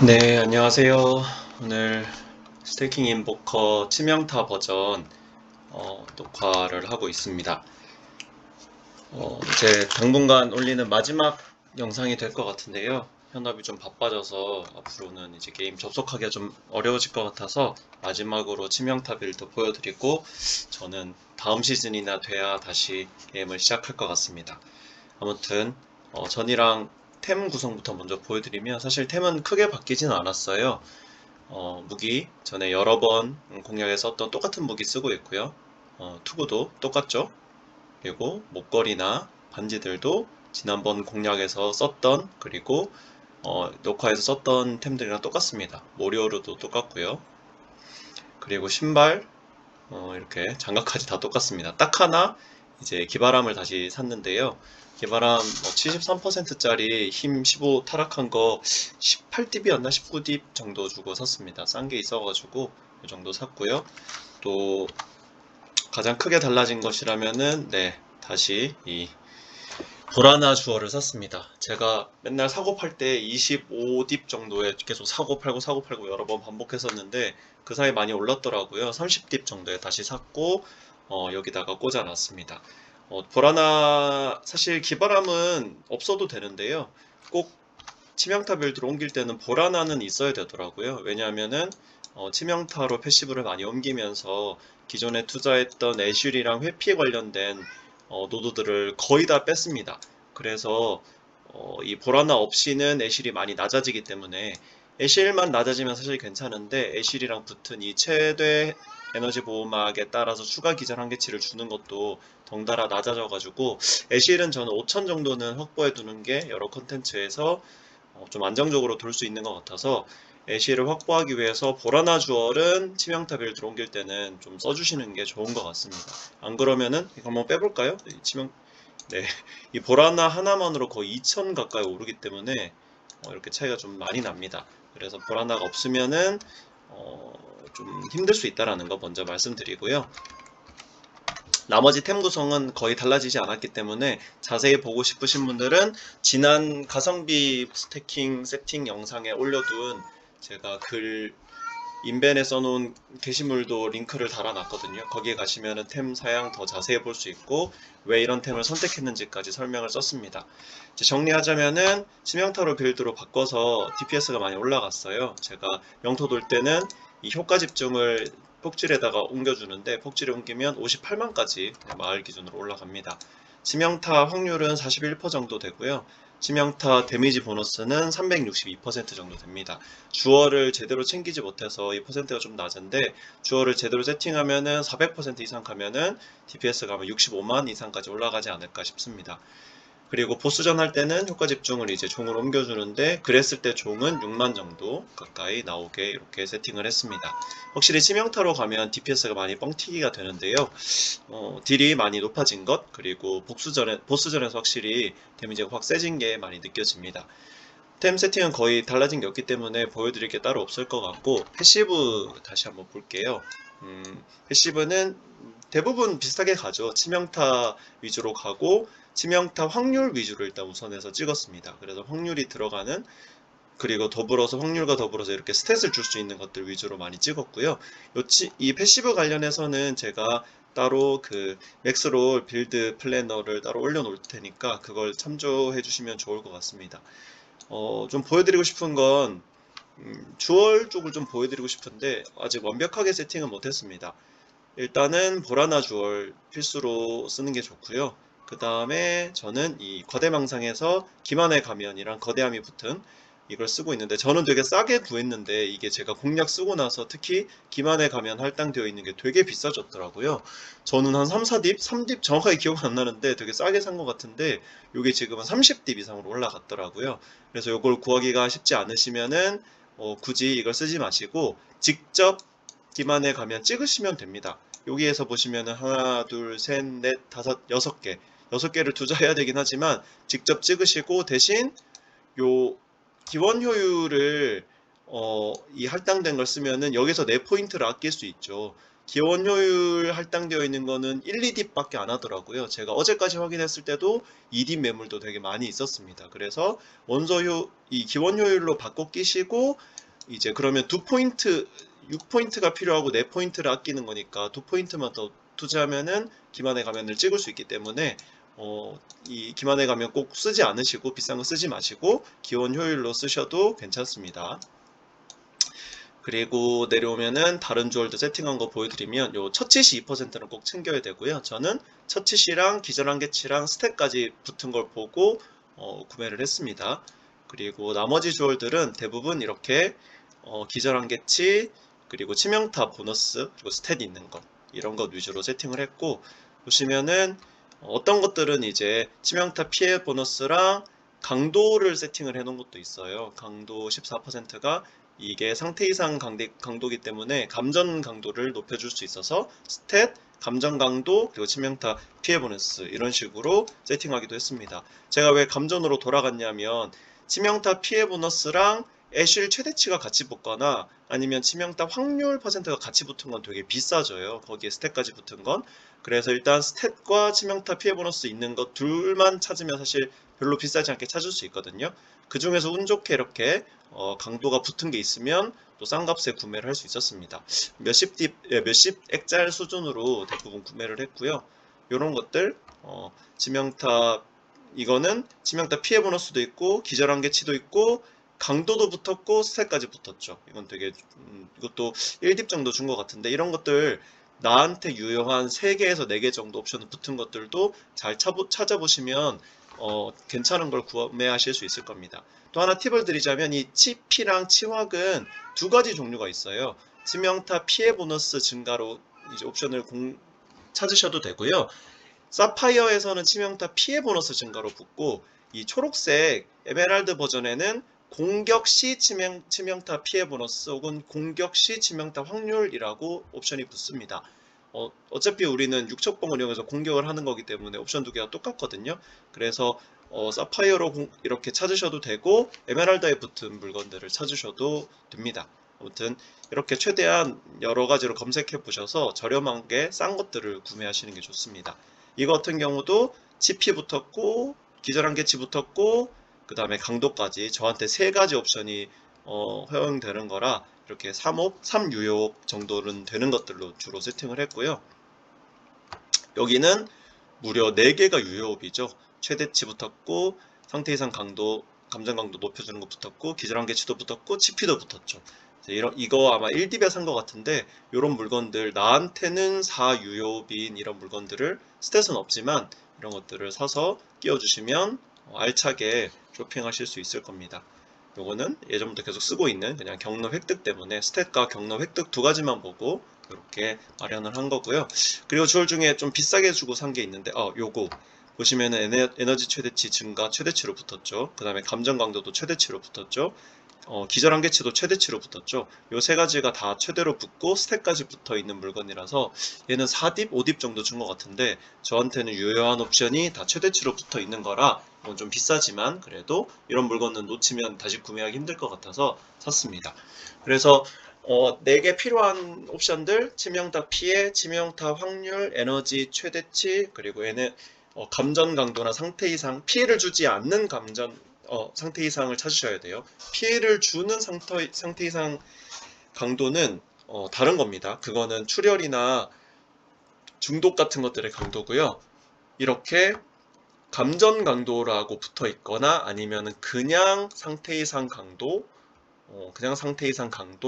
네, 안녕하세요. 오늘 스테이킹 인보커 치명타 버전 녹화를 하고 있습니다. 이제 당분간 올리는 마지막 영상이 될 것 같은데요. 현업이 좀 바빠져서 앞으로는 이제 게임 접속하기가 좀 어려워질 것 같아서 마지막으로 치명타 빌드 보여드리고 저는 다음 시즌이나 돼야 다시 게임을 시작할 것 같습니다. 아무튼 전이랑 템 구성부터 먼저 보여드리면 사실 템은 크게 바뀌진 않았어요. 무기 전에 여러 번 공략에 썼던 똑같은 무기 쓰고 있고요. 투구도 똑같죠. 그리고 목걸이나 반지들도 지난번 공략에서 썼던 그리고 녹화에서 썼던 템들이랑 똑같습니다. 모리오르도 똑같고요. 그리고 신발 이렇게 장갑까지 다 똑같습니다. 딱 하나 이제 기바람을 다시 샀는데요. 기바람 73%짜리 힘 15 타락한 거 18딥이었나 19딥 정도 주고 샀습니다. 싼 게 있어가지고 이 정도 샀고요. 또 가장 크게 달라진 것이라면은 네 다시 이 보라나 주얼을 샀습니다. 제가 맨날 사고 팔 때 25딥 정도에 계속 사고 팔고 여러 번 반복했었는데 그 사이 많이 올랐더라고요. 30딥 정도에 다시 샀고 여기다가 꽂아놨습니다. 보라나 사실 기바람은 없어도 되는데요. 꼭 치명타 빌드로 옮길 때는 보라나는 있어야 되더라고요. 왜냐하면은 치명타로 패시브를 많이 옮기면서 기존에 투자했던 애슐이랑 회피에 관련된 노드들을 거의 다 뺐습니다. 그래서 이 보라나 없이는 애슐이 많이 낮아지기 때문에 애슐만 낮아지면 사실 괜찮은데 애슐이랑 붙은 이 최대 에너지 보호막에 따라서 추가 기절 한계치를 주는 것도 덩달아 낮아져가지고 애슐은 저는 5000 정도는 확보해 두는 게 여러 컨텐츠에서 좀 안정적으로 돌 수 있는 것 같아서 애쉬를 확보하기 위해서 보라나 주얼은 치명타 빌드로 옮길 때는 좀 써주시는 게 좋은 것 같습니다. 안 그러면은 이거 한번 빼볼까요? 네, 이 보라나 하나만으로 거의 2000 가까이 오르기 때문에 이렇게 차이가 좀 많이 납니다. 그래서 보라나가 없으면은 좀 힘들 수 있다라는 거 먼저 말씀드리고요. 나머지 템 구성은 거의 달라지지 않았기 때문에 자세히 보고 싶으신 분들은 지난 가성비 스태킹 세팅 영상에 올려둔 제가 글 인벤에 써놓은 게시물도 링크를 달아놨거든요. 거기에 가시면 템 사양 더 자세히 볼 수 있고 왜 이런 템을 선택했는지까지 설명을 썼습니다. 이제 정리하자면은 치명타로 빌드로 바꿔서 DPS가 많이 올라갔어요. 제가 영토 돌 때는 이 효과 집중을 폭질에다가 옮겨주는데 폭질에 옮기면 58만까지 마을 기준으로 올라갑니다. 치명타 확률은 41% 정도 되고요. 치명타 데미지 보너스는 362% 정도 됩니다. 주어를 제대로 챙기지 못해서 이 퍼센트가 좀 낮은데 주어를 제대로 세팅하면은 400% 이상 가면은 DPS가 65만 이상까지 올라가지 않을까 싶습니다. 그리고 보스전 할 때는 효과 집중을 이제 종으로 옮겨주는데 그랬을 때 종은 6만 정도 가까이 나오게 이렇게 세팅을 했습니다. 확실히 치명타로 가면 DPS가 많이 뻥튀기가 되는데요. 딜이 많이 높아진 것 그리고 보스전에서 확실히 데미지가 확 세진 게 많이 느껴집니다. 템 세팅은 거의 달라진 게 없기 때문에 보여드릴 게 따로 없을 것 같고 패시브 다시 한번 볼게요. 패시브는 대부분 비슷하게 가죠. 치명타 위주로 가고 치명타 확률 위주로 일단 우선해서 찍었습니다. 그래서 확률이 들어가는 그리고 더불어서 확률과 더불어서 이렇게 스탯을 줄 수 있는 것들 위주로 많이 찍었고요. 이 패시브 관련해서는 제가 따로 그 맥스롤 빌드 플래너를 따로 올려놓을 테니까 그걸 참조해 주시면 좋을 것 같습니다. 좀 보여드리고 싶은 건 주얼 쪽을 좀 보여드리고 싶은데 아직 완벽하게 세팅은 못했습니다. 일단은 보라나 주얼 필수로 쓰는 게 좋고요. 그 다음에 저는 이 거대망상에서 기만의 가면이랑 거대함이 붙은 이걸 쓰고 있는데 저는 되게 싸게 구했는데 이게 제가 공략 쓰고 나서 특히 기만의 가면 할당되어 있는 게 되게 비싸졌더라고요. 저는 한 3, 4딥? 3딥 정확하게 기억은 안 나는데 되게 싸게 산 것 같은데 이게 지금은 30딥 이상으로 올라갔더라고요. 그래서 이걸 구하기가 쉽지 않으시면은 굳이 이걸 쓰지 마시고 직접 기만에 가면 찍으시면 됩니다. 여기에서 보시면은 하나, 둘, 셋, 넷, 다섯, 6개. 6개를 투자해야 되긴 하지만 직접 찍으시고 대신 요 기원 효율을 이 할당된 걸 쓰면은 여기서 내 포인트를 아낄 수 있죠. 기원 효율 할당되어 있는 거는 1, 2딥 밖에 안 하더라고요. 제가 어제까지 확인했을 때도 2딥 매물도 되게 많이 있었습니다. 그래서 이 기원 효율로 바꿔 끼시고 이제 그러면 2포인트, 6포인트가 필요하고 4포인트를 아끼는 거니까 2포인트만 더 투자하면은 기만의 가면을 찍을 수 있기 때문에 이 기만의 가면 꼭 쓰지 않으시고 비싼 거 쓰지 마시고 기원 효율로 쓰셔도 괜찮습니다. 그리고 내려오면은 다른 주얼도 세팅한 거 보여드리면 요 첫치시 2%는 꼭 챙겨야 되고요. 저는 첫치시랑 기절한계치랑 스택까지 붙은 걸 보고 구매를 했습니다. 그리고 나머지 주얼들은 대부분 이렇게 기절한계치 그리고 치명타 보너스 그리고 스탯 있는 것 이런 것 위주로 세팅을 했고 보시면은 어떤 것들은 이제 치명타 피해 보너스랑 강도를 세팅을 해 놓은 것도 있어요. 강도 14%가 이게 상태 이상 강도기 때문에 감전 강도를 높여줄 수 있어서 스탯, 감전 강도, 그리고 치명타 피해 보너스 이런 식으로 세팅하기도 했습니다. 제가 왜 감전으로 돌아갔냐면 치명타 피해 보너스랑 애쉬 최대치가 같이 붙거나 아니면 치명타 확률 퍼센트가 같이 붙은 건 되게 비싸져요. 거기에 스탯까지 붙은 건. 그래서 일단 스탯과 치명타 피해 보너스 있는 것 둘만 찾으면 사실 별로 비싸지 않게 찾을 수 있거든요. 그 중에서 운 좋게 이렇게 강도가 붙은 게 있으면 또 싼 값에 구매를 할 수 있었습니다. 몇십 액짤 수준으로 대부분 구매를 했고요. 이런 것들 치명타 이거는 치명타 피해 보너스도 있고 기절한계치도 있고 강도도 붙었고 스탯까지 붙었죠. 이건 되게 이것도 1딥 정도 준 것 같은데 이런 것들 나한테 유효한 3개에서 4개 정도 옵션을 붙은 것들도 잘 찾아보시면 괜찮은 걸 구매하실 수 있을 겁니다. 또 하나 팁을 드리자면 이 치피랑 치확은 두 가지 종류가 있어요. 치명타 피해 보너스 증가로 이제 옵션을 찾으셔도 되고요. 사파이어에서는 치명타 피해 보너스 증가로 붙고 이 초록색 에메랄드 버전에는 공격 시 치명타 피해 보너스 혹은 공격 시 치명타 확률이라고 옵션이 붙습니다. 어차피 우리는 육척봉을 이용해서 공격을 하는 거기 때문에 옵션 두 개가 똑같거든요. 그래서 사파이어로 이렇게 찾으셔도 되고 에메랄드에 붙은 물건들을 찾으셔도 됩니다. 아무튼 이렇게 최대한 여러 가지로 검색해 보셔서 저렴하게 싼 것들을 구매하시는 게 좋습니다. 이거 같은 경우도 치피 붙었고 기절한계치 붙었고 그 다음에 강도까지 저한테 3가지 옵션이 허용되는 거라 이렇게 3유효 정도는 되는 것들로 주로 세팅을 했고요. 여기는 무려 4개가 유효업이죠. 최대치 붙었고 상태 이상 강도, 감정 강도 높여주는 거 붙었고 기절한계치도 붙었고 치피도 붙었죠. 이거 아마 1딥에 산 것 같은데 이런 물건들 나한테는 4유효비인 이런 물건들을 스탯은 없지만 이런 것들을 사서 끼워주시면 알차게 쇼핑하실 수 있을 겁니다. 요거는 예전부터 계속 쓰고 있는 그냥 경로 획득 때문에 스탯과 경로 획득 두 가지만 보고 이렇게 마련을 한 거고요. 그리고 주얼 중에 좀 비싸게 주고 산 게 있는데 요거 보시면은 에너지 최대치 증가 최대치로 붙었죠. 그 다음에 감정 강도도 최대치로 붙었죠. 기절한계치도 최대치로 붙었죠. 요 3가지가 다 최대로 붙고 스택까지 붙어 있는 물건이라서 얘는 4딥, 5딥 정도 준 것 같은데 저한테는 유효한 옵션이 다 최대치로 붙어 있는 거라 이건 좀 비싸지만 그래도 이런 물건은 놓치면 다시 구매하기 힘들 것 같아서 샀습니다. 그래서 4개 필요한 옵션들 치명타 피해, 치명타 확률, 에너지 최대치 그리고 얘는 감전 강도나 상태 이상 피해를 주지 않는 상태 이상을 찾으셔야 돼요. 피해를 주는 상태 이상 강도는 다른 겁니다. 그거는 출혈이나 중독 같은 것들의 강도고요. 이렇게 감전 강도라고 붙어 있거나 아니면 그냥 상태 이상 강도,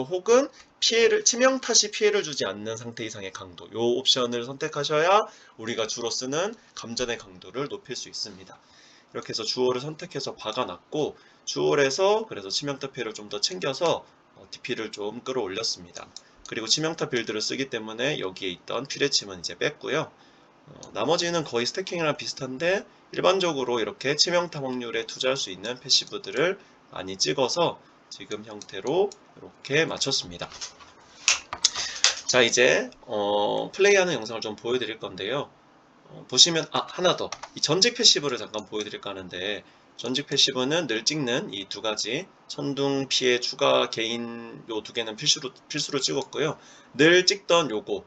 혹은 치명타 시 피해를 주지 않는 상태 이상의 강도 요 옵션을 선택하셔야 우리가 주로 쓰는 감전의 강도를 높일 수 있습니다. 이렇게 해서 주얼을 선택해서 박아놨고 주얼에서 그래서 치명타 피해를 좀 더 챙겨서 DP를 좀 끌어올렸습니다. 그리고 치명타 빌드를 쓰기 때문에 여기에 있던 피레침은 이제 뺐고요. 나머지는 거의 스태킹이랑 비슷한데 일반적으로 이렇게 치명타 확률에 투자할 수 있는 패시브들을 많이 찍어서 지금 형태로 이렇게 마쳤습니다. 자 이제 플레이하는 영상을 좀 보여드릴 건데요. 보시면 하나 더 이 전직 패시브를 잠깐 보여드릴까 하는데 전직 패시브는 늘 찍는 이 2가지 천둥 피해 추가 개인 요 2개는 필수로 찍었고요. 늘 찍던 요거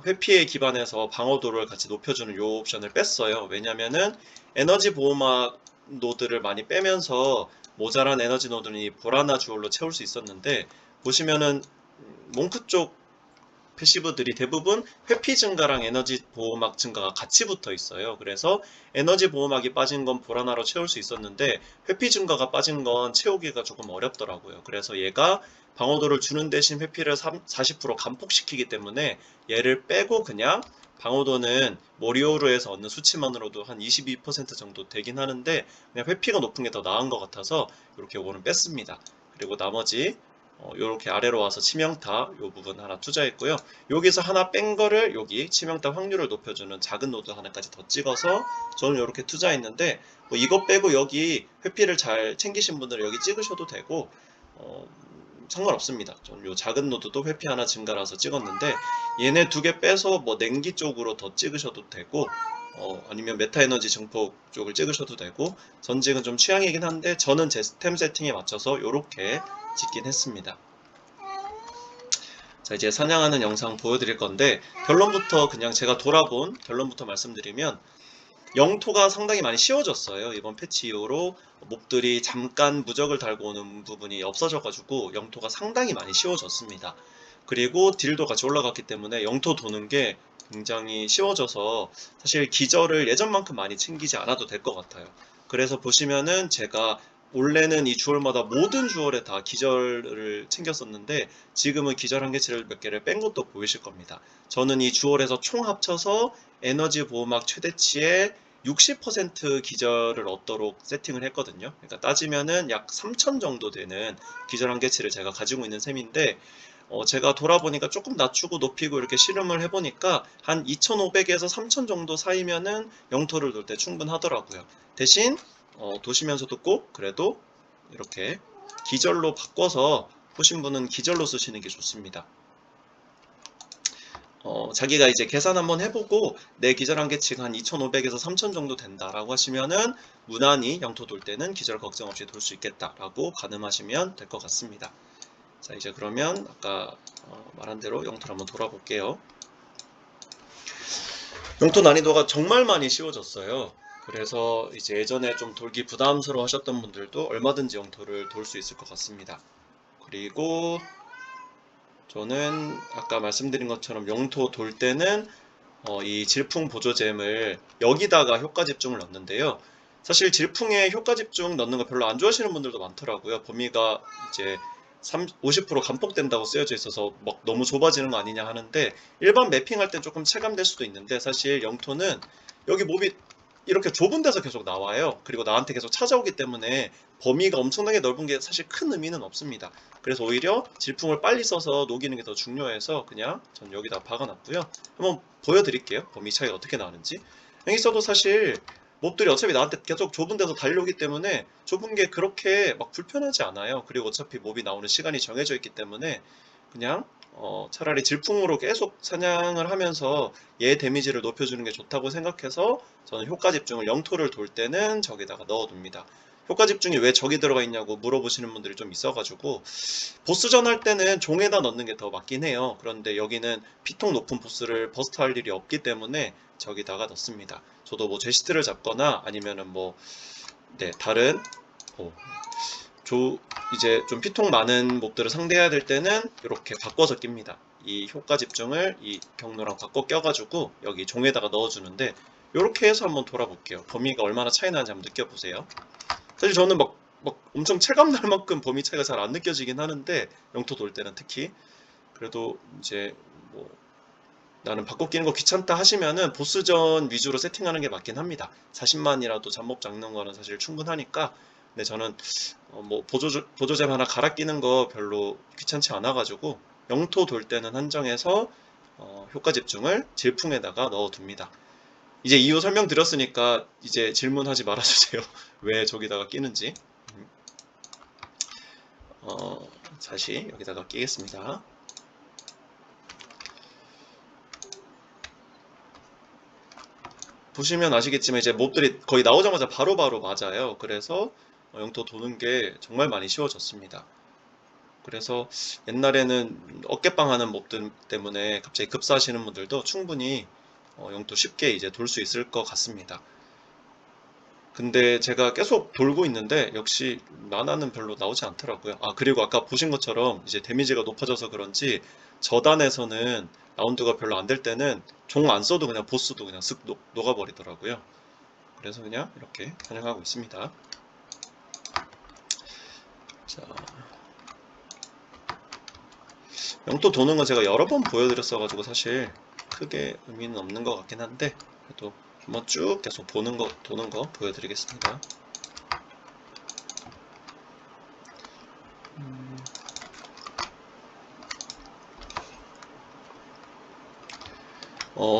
회피에 기반해서 방어도를 같이 높여주는 요 옵션을 뺐어요. 왜냐면은 에너지 보호막 노드를 많이 빼면서 모자란 에너지 노드는 이 보라나 주얼로 채울 수 있었는데, 보시면은 몽크 쪽 패시브들이 대부분 회피 증가랑 에너지 보호막 증가가 같이 붙어 있어요. 그래서 에너지 보호막이 빠진 건 보라나로 채울 수 있었는데 회피 증가가 빠진 건 채우기가 조금 어렵더라고요. 그래서 얘가 방어도를 주는 대신 회피를 40% 감폭시키기 때문에 얘를 빼고 그냥 방어도는 모리오르에서 얻는 수치만으로도 한 22% 정도 되긴 하는데 그냥 회피가 높은 게 더 나은 것 같아서 이렇게 요거는 뺐습니다. 그리고 나머지 이렇게 아래로 와서 치명타 이 부분 하나 투자했고요. 여기서 하나 뺀 거를 여기 치명타 확률을 높여주는 작은 노드 하나까지 더 찍어서 저는 이렇게 투자했는데, 뭐 이거 빼고 여기 회피를 잘 챙기신 분들은 여기 찍으셔도 되고 상관없습니다. 저는 요 작은 노드도 회피 하나 증가라서 찍었는데 얘네 두 개 빼서 뭐 냉기 쪽으로 더 찍으셔도 되고 아니면 메타 에너지 증폭 쪽을 찍으셔도 되고, 전직은 좀 취향이긴 한데 저는 제 템 세팅에 맞춰서 이렇게 찍긴 했습니다. 자, 이제 사냥하는 영상 보여드릴 건데 결론부터 그냥 제가 돌아본 결론부터 말씀드리면 영토가 상당히 많이 쉬워졌어요. 이번 패치 이후로 몹들이 잠깐 무적을 달고 오는 부분이 없어져가지고 영토가 상당히 많이 쉬워졌습니다. 그리고 딜도 같이 올라갔기 때문에 영토 도는 게 굉장히 쉬워져서 사실 기절을 예전만큼 많이 챙기지 않아도 될 것 같아요. 그래서 보시면은 제가 원래는 이 주얼마다 모든 주얼에 다 기절을 챙겼었는데 지금은 기절 한계치를 몇 개를 뺀 것도 보이실 겁니다. 저는 이 주얼에서 총 합쳐서 에너지 보호막 최대치에 60% 기절을 얻도록 세팅을 했거든요. 그러니까 따지면은 약 3000 정도 되는 기절 한계치를 제가 가지고 있는 셈인데 제가 돌아보니까 조금 낮추고 높이고 이렇게 실험을 해보니까 한 2500에서 3000 정도 사이면은 영토를 돌 때 충분하더라고요. 대신 도시면서도 꼭 그래도 이렇게 기절로 바꿔서 보신 분은 기절로 쓰시는 게 좋습니다. 자기가 이제 계산 한번 해보고 내 기절 한계치가 한 2500에서 3000 정도 된다라고 하시면은 무난히 영토 돌 때는 기절 걱정 없이 돌 수 있겠다라고 가늠하시면 될 것 같습니다. 자, 이제 그러면 아까 말한 대로 영토를 한번 돌아볼게요. 영토 난이도가 정말 많이 쉬워졌어요. 그래서 이제 예전에 좀 돌기 부담스러워 하셨던 분들도 얼마든지 영토를 돌 수 있을 것 같습니다. 그리고 저는 아까 말씀드린 것처럼 영토 돌 때는 이 질풍 보조잼을 여기다가 효과 집중을 넣는데요. 사실 질풍에 효과 집중 넣는 거 별로 안 좋아하시는 분들도 많더라고요. 범위가 이제 50% 감폭된다고 쓰여져 있어서 막 너무 좁아지는 거 아니냐 하는데, 일반 매핑할 땐 조금 체감될 수도 있는데 사실 영토는 여기 몹이 이렇게 좁은 데서 계속 나와요. 그리고 나한테 계속 찾아오기 때문에 범위가 엄청나게 넓은 게 사실 큰 의미는 없습니다. 그래서 오히려 질풍을 빨리 써서 녹이는 게 더 중요해서 그냥 전 여기다 박아놨고요. 한번 보여드릴게요. 범위 차이가 어떻게 나는지. 여기 있어도 사실 몹들이 어차피 나한테 계속 좁은 데서 달려오기 때문에 좁은 게 그렇게 막 불편하지 않아요. 그리고 어차피 몹이 나오는 시간이 정해져 있기 때문에 그냥 차라리 질풍으로 계속 사냥을 하면서 얘 데미지를 높여주는 게 좋다고 생각해서 저는 효과 집중을 영토를 돌 때는 저기다가 넣어둡니다. 효과 집중이 왜 저기 들어가 있냐고 물어보시는 분들이 좀 있어가지고 보스전 할 때는 종에다 넣는 게 더 맞긴 해요. 그런데 여기는 피통 높은 보스를 버스트 할 일이 없기 때문에 저기다가 넣습니다. 저도 뭐 제시트를 잡거나 아니면은 뭐 다른 이제 좀 피통 많은 몹들을 상대해야 될 때는 이렇게 바꿔서 낍니다. 이 효과 집중을 이 경로랑 바꿔 껴가지고 여기 종에다가 넣어주는데 이렇게 해서 한번 돌아볼게요. 범위가 얼마나 차이 나는지 한번 느껴보세요. 사실 저는 막 엄청 체감 날 만큼 범위 차이가 잘 안 느껴지긴 하는데 영토 돌 때는 특히 그래도 이제 뭐 나는 바꿔 끼는 거 귀찮다 하시면은 보스전 위주로 세팅하는 게 맞긴 합니다. 40만이라도 잡몹 잡는 거는 사실 충분하니까. 근데 저는 뭐 보조잼 하나 갈아 끼는 거 별로 귀찮지 않아 가지고 영토 돌 때는 한정해서 효과 집중을 질풍에다가 넣어 둡니다. 이제 이유 설명드렸으니까 이제 질문하지 말아주세요. 왜 저기다가 끼는지. 다시 여기다가 끼겠습니다. 보시면 아시겠지만 이제 몹들이 거의 나오자마자 바로바로 맞아요. 그래서 영토 도는 게 정말 많이 쉬워졌습니다. 그래서 옛날에는 어깨빵 하는 몹들 때문에 갑자기 급사하시는 분들도 충분히 영토 쉽게 이제 돌 수 있을 것 같습니다. 근데 제가 계속 돌고 있는데 역시 만화는 별로 나오지 않더라고요. 아, 그리고 아까 보신 것처럼 이제 데미지가 높아져서 그런지 저단에서는 라운드가 별로 안 될 때는 종 안 써도 그냥 보스도 그냥 쓱 녹아버리더라고요. 그래서 그냥 이렇게 사냥하고 있습니다. 자, 영토 도는 건 제가 여러 번 보여드렸어가지고 사실 크게 의미는 없는 것 같긴 한데 그래도 한번 쭉 계속 도는 거 보여드리겠습니다.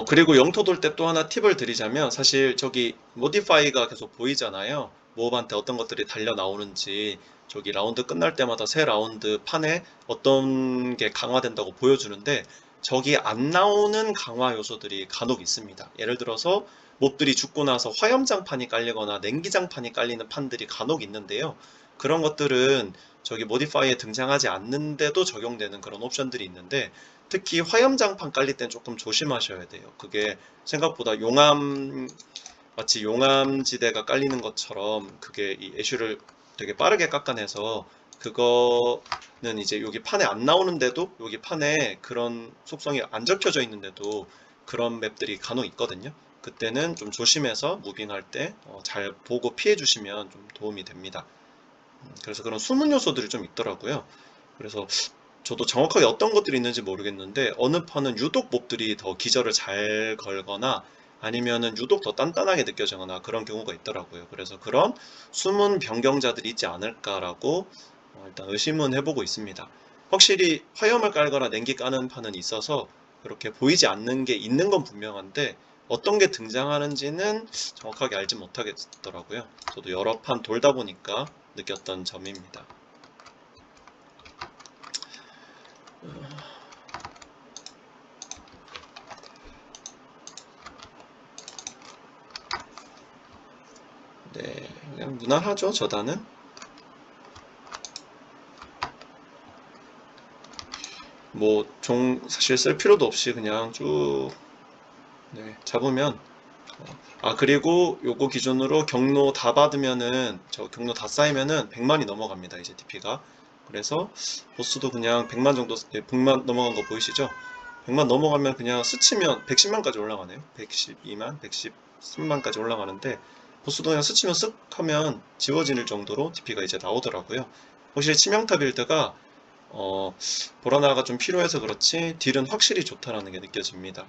그리고 영토 돌 때 또 하나 팁을 드리자면 사실 저기 모디파이가 계속 보이잖아요. 모업한테 어떤 것들이 달려 나오는지 저기 라운드 끝날 때마다 새 라운드 판에 어떤 게 강화된다고 보여주는데 저기 안 나오는 강화 요소들이 간혹 있습니다. 예를 들어서 몹들이 죽고 나서 화염장판이 깔리거나 냉기장판이 깔리는 판들이 간혹 있는데요. 그런 것들은 저기 모디파이에 등장하지 않는데도 적용되는 그런 옵션들이 있는데 특히 화염장판 깔릴 땐 조금 조심하셔야 돼요. 그게 생각보다 마치 용암지대가 깔리는 것처럼 그게 이 애쉬를 되게 빠르게 깎아내서 그거는 이제 여기 판에 안 나오는데도 여기 판에 그런 속성이 안 적혀져 있는데도 그런 맵들이 간혹 있거든요. 그때는 좀 조심해서 무빙할 때 잘 보고 피해 주시면 좀 도움이 됩니다. 그래서 그런 숨은 요소들이 좀 있더라고요. 그래서 저도 정확하게 어떤 것들이 있는지 모르겠는데 어느 판은 유독 몹들이 더 기절을 잘 걸거나 아니면은 유독 더 단단하게 느껴지거나 그런 경우가 있더라고요. 그래서 그런 숨은 변경자들이 있지 않을까라고 일단 의심은 해보고 있습니다. 확실히 화염을 깔거나 냉기 까는 판은 있어서 그렇게 보이지 않는 게 있는 건 분명한데 어떤 게 등장하는지는 정확하게 알지 못하겠더라고요. 저도 여러 판 돌다 보니까 느꼈던 점입니다. 네, 그냥 무난하죠, 저단은. 뭐, 사실 쓸 필요도 없이 그냥 쭉, 네, 잡으면. 그리고 요거 기준으로 경로 다 받으면은, 경로 다 쌓이면은 100만이 넘어갑니다, 이제 DP가. 그래서, 보스도 그냥 100만 정도, 100만 넘어간 거 보이시죠? 100만 넘어가면 그냥 스치면 110만까지 올라가네요. 112만, 113만까지 올라가는데, 보스도 그냥 스치면 쓱 하면 지워질 정도로 DP가 이제 나오더라고요. 확실히 치명타 빌드가 보라나가 좀 필요해서 그렇지 딜은 확실히 좋다라는 게 느껴집니다.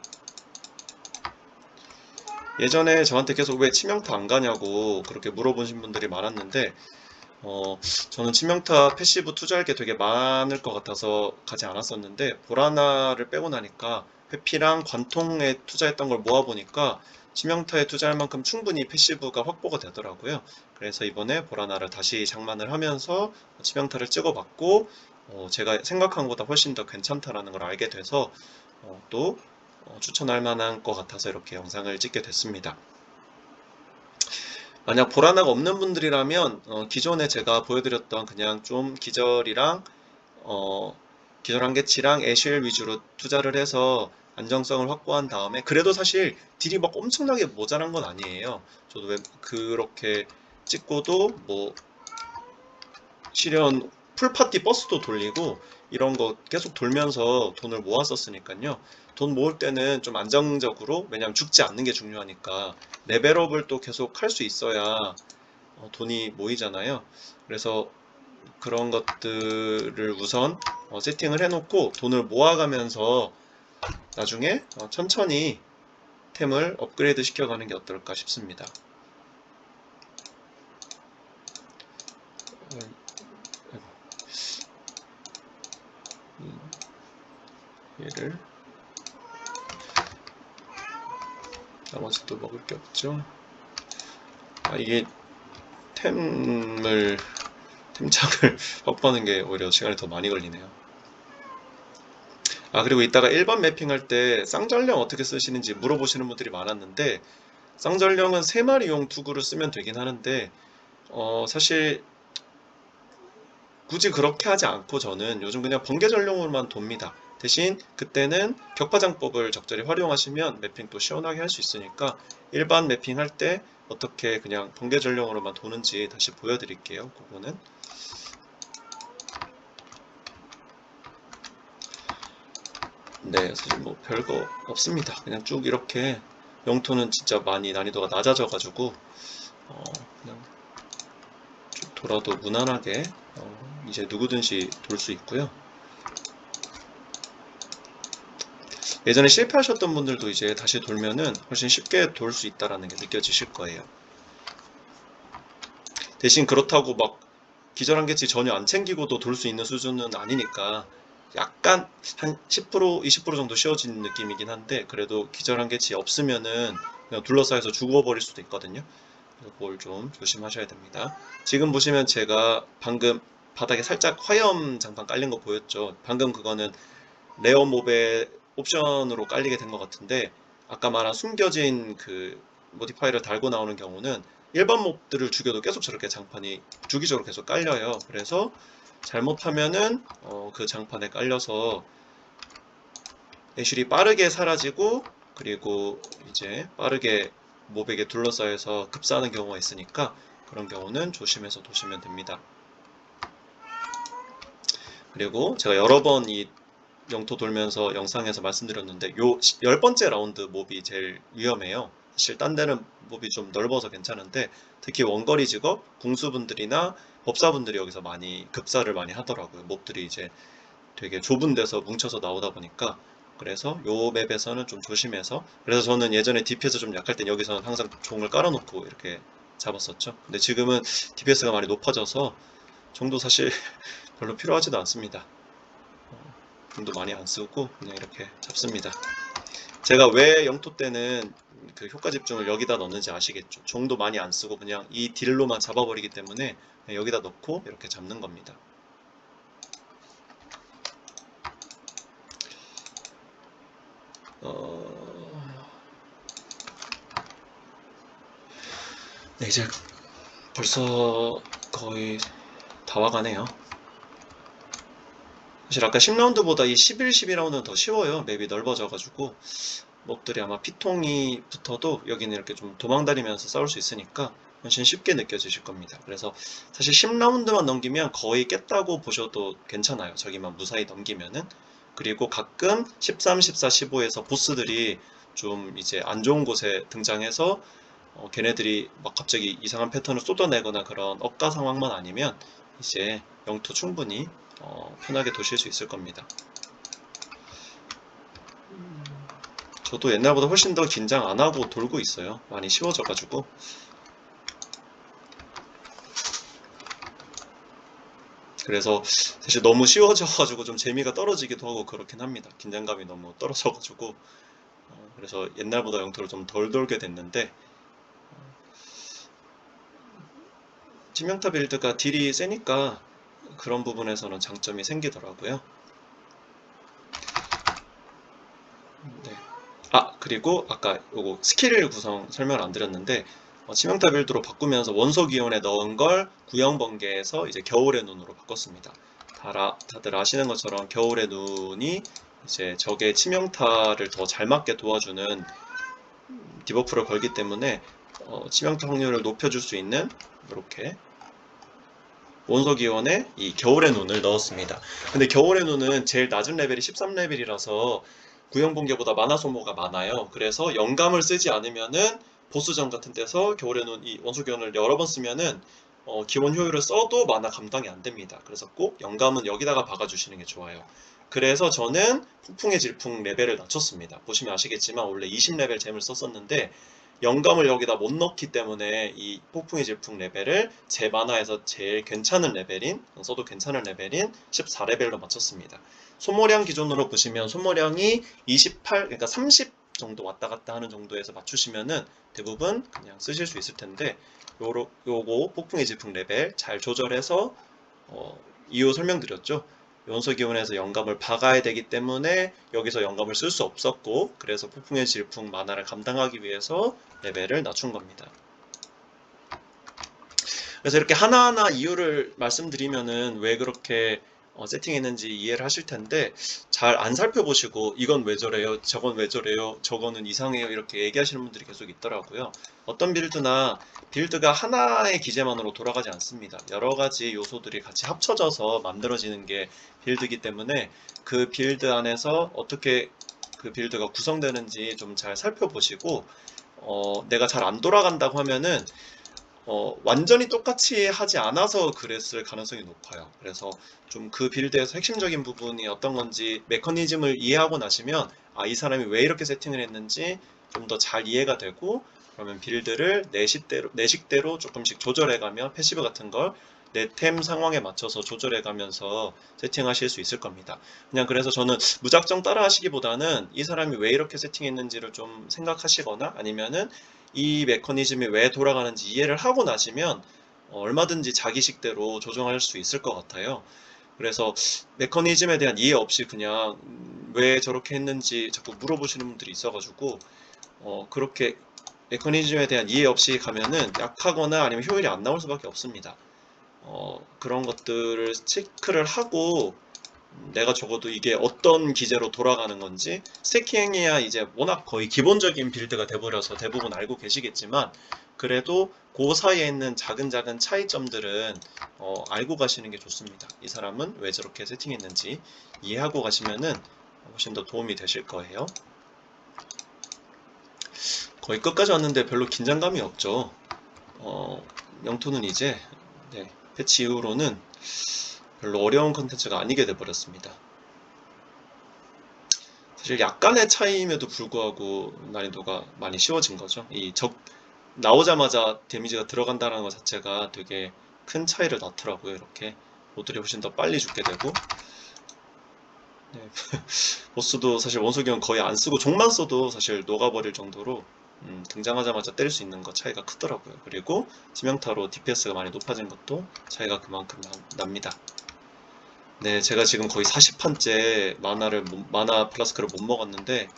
예전에 저한테 계속 왜 치명타 안 가냐고 그렇게 물어보신 분들이 많았는데 저는 치명타 패시브 투자할 게 되게 많을 것 같아서 가지 않았었는데 보라나를 빼고 나니까 회피랑 관통에 투자했던 걸 모아보니까 치명타에 투자할 만큼 충분히 패시브가 확보가 되더라고요. 그래서 이번에 보라나를 다시 장만을 하면서 치명타를 찍어봤고 제가 생각한 것보다 훨씬 더 괜찮다라는 걸 알게 돼서 또 추천할 만한 것 같아서 이렇게 영상을 찍게 됐습니다. 만약 보라나가 없는 분들이라면 기존에 제가 보여드렸던 그냥 좀 어, 기절 한계치랑 애쉬 위주로 투자를 해서 안정성을 확보한 다음에 그래도 사실 딜이 막 엄청나게 모자란 건 아니에요. 저도 왜 그렇게 찍고도 뭐 실현 풀파티 버스도 돌리고 이런 거 계속 돌면서 돈을 모았었으니까요. 돈 모을 때는 좀 안정적으로, 왜냐면 죽지 않는 게 중요하니까 레벨업을 또 계속 할 수 있어야 돈이 모이잖아요. 그래서 그런 것들을 우선 세팅을 해놓고 돈을 모아가면서 나중에 천천히 템을 업그레이드 시켜가는 게 어떨까 싶습니다. 얘를 나머지 또 먹을 게 없죠. 이게 템착을 확보하는 게 오히려 시간이 더 많이 걸리네요. 그리고 이따가 1번 매핑할 때 쌍전령 어떻게 쓰시는지 물어보시는 분들이 많았는데 쌍전령은 3마리용 투구를 쓰면 되긴 하는데 사실 굳이 그렇게 하지 않고 저는 요즘 그냥 번개 전용으로만 돕니다. 대신 그때는 격파장법을 적절히 활용하시면 매핑도 시원하게 할 수 있으니까 일반 매핑 할 때 어떻게 그냥 번개 전용으로만 도는지 다시 보여드릴게요. 그거는 네, 사실 뭐 별거 없습니다. 그냥 쭉 이렇게 영토는 진짜 많이 난이도가 낮아져가지고 그냥 쭉 돌아도 무난하게 이제 누구든지 돌 수 있고요. 예전에 실패하셨던 분들도 이제 다시 돌면은 훨씬 쉽게 돌 수 있다라는 게 느껴지실 거예요. 대신 그렇다고 막 기절한계치 전혀 안 챙기고도 돌 수 있는 수준은 아니니까 약간 한 10%, 20% 정도 쉬워진 느낌이긴 한데 그래도 기절한계치 없으면은 그냥 둘러싸여서 죽어버릴 수도 있거든요. 그걸 좀 조심하셔야 됩니다. 지금 보시면 제가 방금 바닥에 살짝 화염 장판 깔린 거 보였죠? 방금 그거는 레어 몹의 옵션으로 깔리게 된 것 같은데 아까 말한 숨겨진 그 모디파이를 달고 나오는 경우는 일반 몹들을 죽여도 계속 저렇게 장판이 주기적으로 계속 깔려요. 그래서 잘못하면은 그 장판에 깔려서 애슐이 빠르게 사라지고 그리고 이제 빠르게 몹에게 둘러싸여서 급사하는 경우가 있으니까 그런 경우는 조심해서 도시면 됩니다. 그리고 제가 여러 번 이 영토 돌면서 영상에서 말씀드렸는데 요 10번째 라운드 몹이 제일 위험해요. 사실 딴 데는 몹이 좀 넓어서 괜찮은데 특히 원거리 직업, 궁수분들이나 법사분들이 여기서 많이 급사를 많이 하더라고요. 몹들이 이제 되게 좁은 데서 뭉쳐서 나오다 보니까 그래서 요 맵에서는 좀 조심해서 그래서 저는 예전에 DPS 좀 약할 땐 여기서는 항상 종을 깔아놓고 이렇게 잡았었죠. 근데 지금은 DPS가 많이 높아져서 종도 사실 별로 필요하지도 않습니다. 종도 많이 안 쓰고 그냥 이렇게 잡습니다. 제가 왜 영토 때는 그 효과 집중을 여기다 넣는지 아시겠죠? 종도 많이 안 쓰고 그냥 이 딜로만 잡아버리기 때문에 그냥 여기다 넣고 이렇게 잡는 겁니다. 네, 이제 벌써 거의 다 와가네요. 사실 아까 10라운드보다 이 11, 12라운드는 더 쉬워요. 맵이 넓어져가지고 몹들이 아마 피통이 붙어도 여기는 이렇게 좀 도망다니면서 싸울 수 있으니까 훨씬 쉽게 느껴지실 겁니다. 그래서 사실 10라운드만 넘기면 거의 깼다고 보셔도 괜찮아요. 저기만 무사히 넘기면은. 그리고 가끔 13, 14, 15에서 보스들이 좀 이제 안 좋은 곳에 등장해서 걔네들이 막 갑자기 이상한 패턴을 쏟아내거나 그런 억가 상황만 아니면 이제 영토 충분히 편하게 도실 수 있을 겁니다. 저도 옛날보다 훨씬 더 긴장 안 하고 돌고 있어요. 많이 쉬워져가지고. 그래서 사실 너무 쉬워져가지고 좀 재미가 떨어지기도 하고 그렇긴 합니다. 긴장감이 너무 떨어져가지고. 그래서 옛날보다 영토를 좀 덜 돌게 됐는데 치명타 빌드가 딜이 세니까 그런 부분에서는 장점이 생기더라고요. 네. 그리고 아까 요거 스킬 구성 설명을 안 드렸는데 치명타 빌드로 바꾸면서 원소 기온에 넣은 걸 구형 번개에서 이제 겨울의 눈으로 바꿨습니다. 다들 아시는 것처럼 겨울의 눈이 이제 적의 치명타를 더 잘 맞게 도와주는 디버프를 걸기 때문에 치명타 확률을 높여줄 수 있는 이렇게 원소 기원에 이 겨울의 눈을 넣었습니다. 근데 겨울의 눈은 제일 낮은 레벨이 13레벨이라서 구형 번개보다 마나 소모가 많아요. 그래서 영감을 쓰지 않으면은 보스전 같은 데서 겨울의 눈 이 원소 기원을 여러 번 쓰면은 기본 효율을 써도 마나 감당이 안 됩니다. 그래서 꼭 영감은 여기다가 박아주시는 게 좋아요. 그래서 저는 폭풍의 질풍 레벨을 낮췄습니다. 보시면 아시겠지만 원래 20레벨 잼을 썼었는데 영감을 여기다 못 넣기 때문에 이 폭풍의 질풍 레벨을 제 만화에서 제일 괜찮은 레벨인 써도 괜찮은 레벨인 14레벨로 맞췄습니다. 소모량 기준으로 보시면 소모량이 28 그러니까 30 정도 왔다 갔다 하는 정도에서 맞추시면은 대부분 그냥 쓰실 수 있을 텐데 요거 폭풍의 질풍 레벨 잘 조절해서 이유 설명드렸죠. 원소 기온에서 영감을 박아야 되기 때문에 여기서 영감을 쓸 수 없었고 그래서 폭풍의 질풍 만화를 감당하기 위해서 레벨을 낮춘 겁니다. 그래서 이렇게 하나하나 이유를 말씀드리면은 왜 그렇게 세팅했는지 이해를 하실 텐데, 잘 안 살펴보시고 이건 왜 저래요, 저건 왜 저래요, 저거는 이상해요 이렇게 얘기하시는 분들이 계속 있더라고요. 어떤 빌드나 빌드가 하나의 기제만으로 돌아가지 않습니다. 여러 가지 요소들이 같이 합쳐져서 만들어지는 게 빌드이기 때문에 그 빌드 안에서 어떻게 그 빌드가 구성되는지 좀 잘 살펴보시고, 내가 잘 안 돌아간다고 하면은 완전히 똑같이 하지 않아서 그랬을 가능성이 높아요. 그래서 좀 그 빌드에서 핵심적인 부분이 어떤 건지 메커니즘을 이해하고 나시면, 아, 이 사람이 왜 이렇게 세팅을 했는지 좀 더 잘 이해가 되고, 그러면 빌드를 내 식대로 조금씩 조절해가며 패시브 같은 걸 내 템 상황에 맞춰서 조절해가면서 세팅하실 수 있을 겁니다. 그냥 그래서 저는 무작정 따라 하시기보다는 이 사람이 왜 이렇게 세팅했는지를 좀 생각하시거나, 아니면은 이 메커니즘이 왜 돌아가는지 이해를 하고 나시면 얼마든지 자기식대로 조정할 수 있을 것 같아요. 그래서 메커니즘에 대한 이해 없이 그냥 왜 저렇게 했는지 자꾸 물어보시는 분들이 있어가지고, 그렇게 메커니즘에 대한 이해 없이 가면은 약하거나 아니면 효율이 안 나올 수밖에 없습니다. 그런 것들을 체크를 하고, 내가 적어도 이게 어떤 기제로 돌아가는 건지, 스태킹해야 이제 워낙 거의 기본적인 빌드가 돼버려서 대부분 알고 계시겠지만, 그래도 그 사이에 있는 작은 작은 차이점들은 알고 가시는 게 좋습니다. 이 사람은 왜 저렇게 세팅했는지 이해하고 가시면은 훨씬 더 도움이 되실 거예요. 거의 끝까지 왔는데 별로 긴장감이 없죠. 영토는 이제, 네, 패치 이후로는 별로 어려운 컨텐츠가 아니게 돼버렸습니다. 사실 약간의 차이임에도 불구하고 난이도가 많이 쉬워진 거죠. 나오자마자 데미지가 들어간다는 것 자체가 되게 큰 차이를 낳더라고요. 이렇게 모들이 훨씬 더 빨리 죽게 되고, 네. 보스도 사실 원소기는 거의 안 쓰고 종만 써도 사실 녹아버릴 정도로 등장하자마자 때릴 수 있는 것 차이가 크더라고요. 그리고 치명타로 DPS가 많이 높아진 것도 차이가 그만큼 납니다. 네, 제가 지금 거의 40판째 마나 플라스크를 못 먹었는데,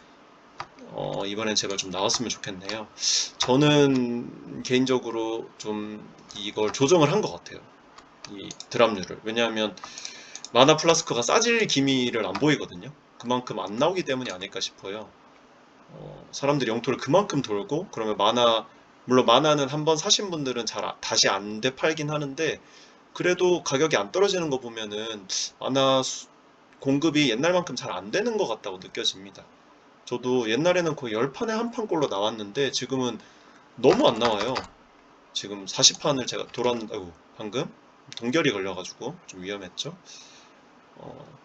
이번엔 제발 좀 나왔으면 좋겠네요. 저는 개인적으로 좀 이걸 조정을 한 것 같아요. 이 드랍률을. 왜냐하면 마나 플라스크가 싸질 기미를 안 보이거든요. 그만큼 안 나오기 때문이 아닐까 싶어요. 사람들이 영토를 그만큼 돌고, 그러면 물론 마나는 한번 사신 분들은 다시 안 되팔긴 하는데, 그래도 가격이 안 떨어지는 거 보면은 마나 공급이 옛날만큼 잘 안 되는 것 같다고 느껴집니다. 저도 옛날에는 거의 10판에 한 판꼴로 나왔는데 지금은 너무 안 나와요. 지금 40판을 제가 아이고, 방금 동결이 걸려가지고 좀 위험했죠. 어,